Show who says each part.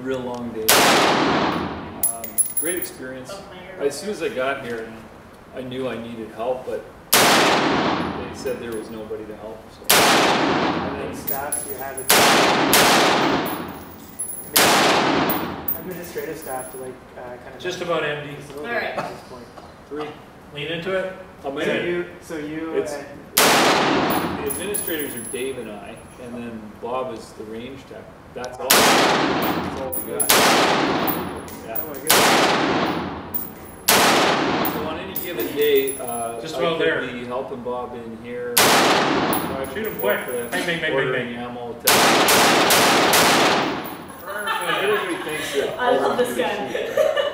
Speaker 1: real long day. Great experience. As soon as I got here, I knew I needed help, but they said there was nobody to help. So.
Speaker 2: How many staff do you have? Administrative staff to like kind of
Speaker 3: just about empty.
Speaker 4: All right.
Speaker 2: At this point.
Speaker 1: 3.
Speaker 3: Lean into it.
Speaker 1: The administrators are Dave and I, and then Bob is the range tech. That's all. That's all we got. Yeah.
Speaker 2: Oh my goodness.
Speaker 1: So on any given day,
Speaker 3: just
Speaker 1: I
Speaker 3: about
Speaker 1: could
Speaker 3: there.
Speaker 1: be helping Bob in here.
Speaker 3: Shoot him quick. Bang.
Speaker 1: Ordering ammo.
Speaker 3: Perfect.
Speaker 1: Everybody thinks that
Speaker 4: I love this guy.